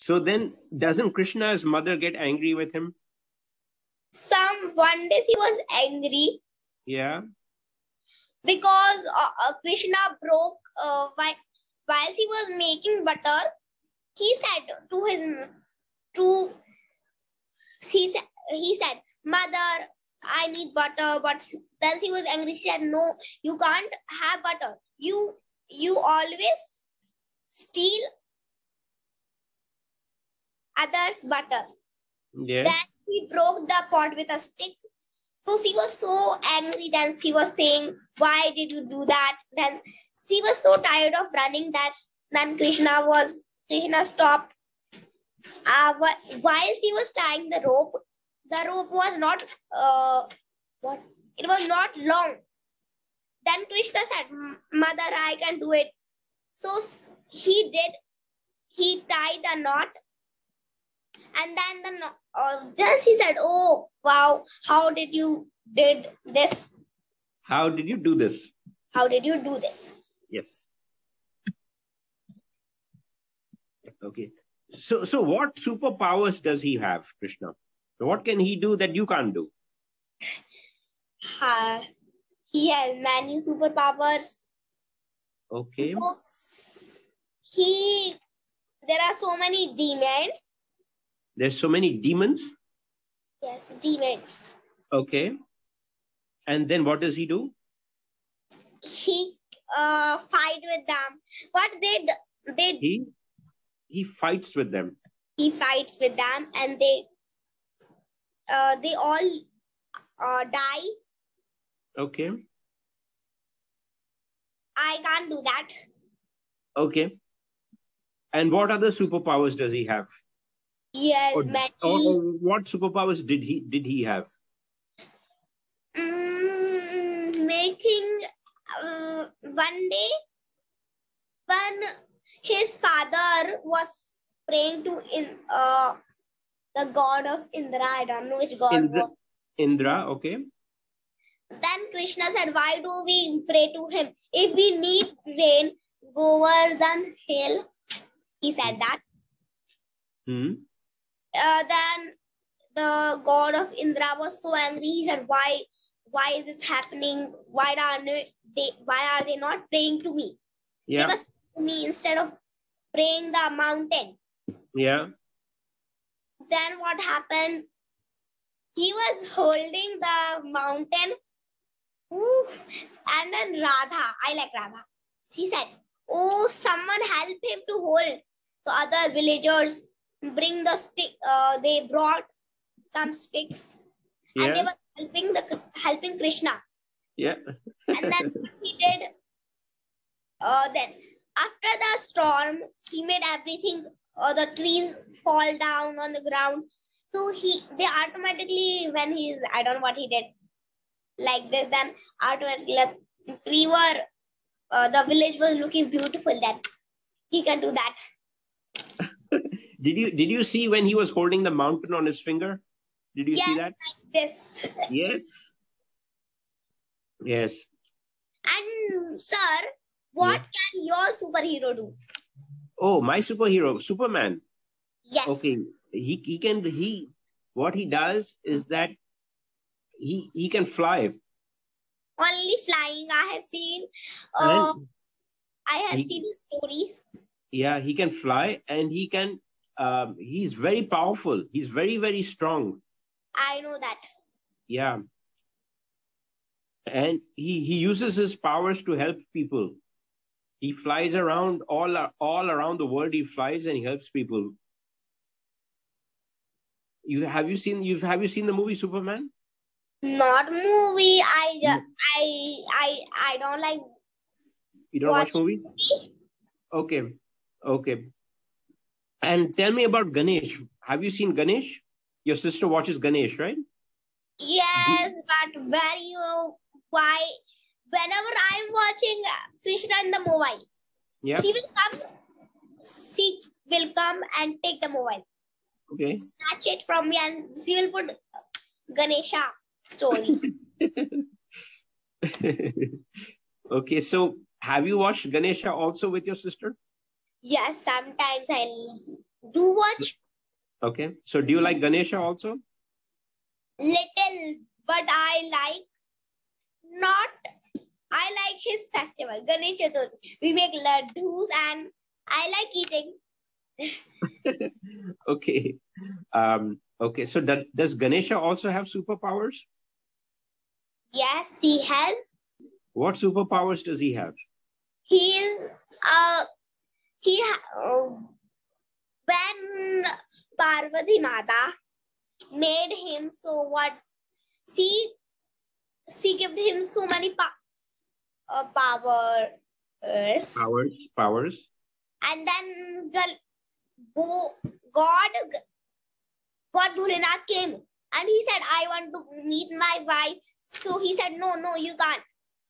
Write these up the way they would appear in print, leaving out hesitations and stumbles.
So then doesn't Krishna's mother get angry with him? One days he was angry. Yeah. Because Krishna broke while he was making butter. He said he said, "Mother, I need butter." But then he was angry. She said, "No, you can't have butter. You always steal others' butter." Yes. Then he broke the pot with a stick. So she was so angry. Then she was saying, "Why did you do that?" Then she was so tired of running that then Krishna stopped. While she was tying the rope was not it was not long. Then Krishna said, "Mother, I can do it." So he did. He tied the knot. And then she said, "Oh, wow, how did you did this? How did you do this?" How did you do this? Yes. Okay. So what superpowers does he have, Krishna? What can he do that you can't do? He has many superpowers. Okay. There are so many demons. There's so many demons? Yes, demons. Okay. And then what does he do? He fight with them. What he fights with them. He fights with them, and they all die. Okay. I can't do that. Okay. And what other superpowers does he have? Yes, or what superpowers did he have? Making one day when his father was praying to the god of Indra. I don't know which god was. Indra, okay. Then Krishna said, "Why do we pray to him? If we need rain, go over than hill." He said that. Then the god of Indra was so angry. He said, "Why is this happening? Why are they not praying to me? Yeah. They must pray to me instead of praying the mountain." Yeah. Then what happened? He was holding the mountain. And then Radha, I like Radha. She said, "Oh, someone help him to hold." So other villagers bring the stick. They brought some sticks. Yeah. And they were helping Krishna. Yeah. And then he did. Then after the storm, he made everything. The trees fall down on the ground. So they automatically, when I don't know what he did, like this, then automatically the village was looking beautiful. Then he can do that. Did you see when he was holding the mountain on his finger? Did you see that? Like this. Yes. Yes. And sir, what can your superhero do? Oh, my superhero, Superman. Yes. Okay. What he does is that he can fly. Only flying. I have seen. Seen his stories. Yeah, he can fly, and he can. He's very powerful. He's very, very strong. I know that. Yeah. And he uses his powers to help people. He flies around all around the world. He flies and he helps people. Have you seen the movie Superman? Not movie. I don't like. You don't watch movies? Okay. And tell me about Ganesh. Have you seen Ganesh? Your sister watches Ganesh, right? Yes, but whenever I'm watching Krishna in the mobile, yeah, she will come and take the mobile. Okay. Snatch it from me, and she will put Ganesha story. Okay, so have you watched Ganesha also with your sister? Yes, sometimes I Do watch. Okay. So do you like Ganesha also? Little, but I like his festival, Ganesh Chaturthi. We make laddus and I like eating. Okay. Okay. So does Ganesha also have superpowers? Yes, he has. What superpowers does he have? He is when Parvati Mata made him so what? She gave him so many powers. Powers. And then God Bholenath came and he said, I want to meet my wife. So he said, no, you can't.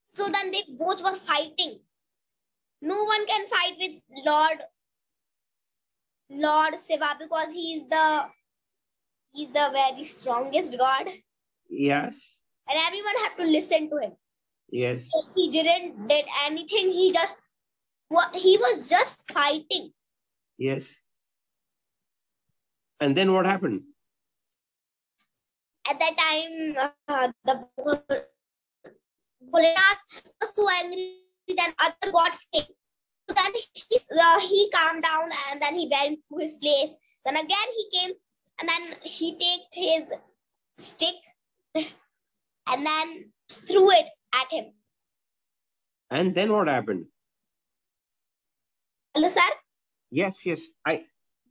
So then they both were fighting. No one can fight with Lord Shiva because he's the very strongest God. Yes. And everyone had to listen to him. Yes. So he didn't did anything. He was just fighting. Yes. And then what happened? At that time, the Bholenath was so angry that other gods came. So then he calmed down and then he went to his place. Then again he came and then he took his stick and then threw it at him. And then what happened? Hello, sir? Yes. Can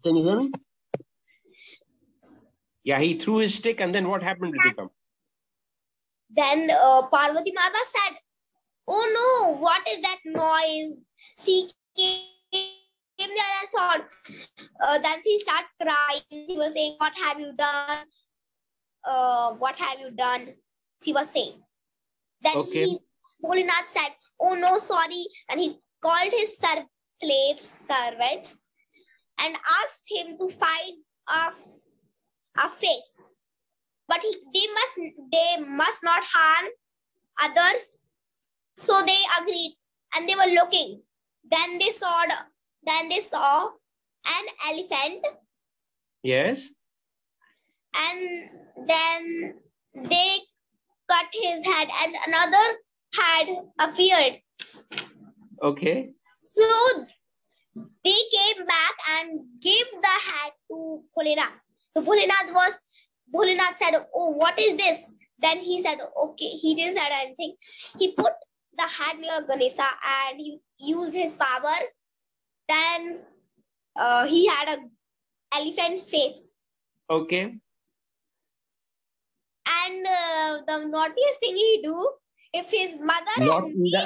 you hear me? Yeah, he threw his stick and then what happened to Dikam? Then Parvati Mata said, oh no, what is that noise? She came there and saw. Then she started crying. She was saying, what have you done? What have you done? She was saying. Then Bholenath said, oh no, sorry. And he called his servants and asked him to find a face. But they must not harm others. So they agreed and they were looking. Then they saw an elephant. Yes. And then they cut his head and another head appeared. Okay. So they came back and gave the head to Bholenath. So Bholenath said, oh, what is this? Then he said, okay, he didn't say anything. He put the head near Ganesha and he used his power. Then he had an elephant's face. Okay. And the naughtiest thing he do, if his mother...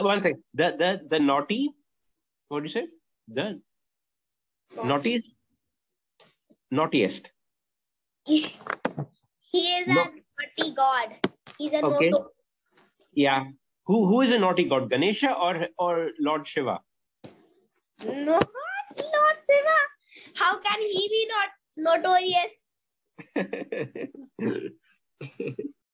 One second. The naughty, what do you say? The naughtiest. He is a naughty god. He's a okay. naughty. Yeah. Who is a naughty god? Ganesha or Lord Shiva? No, Lord Shiva. How can he be not notorious?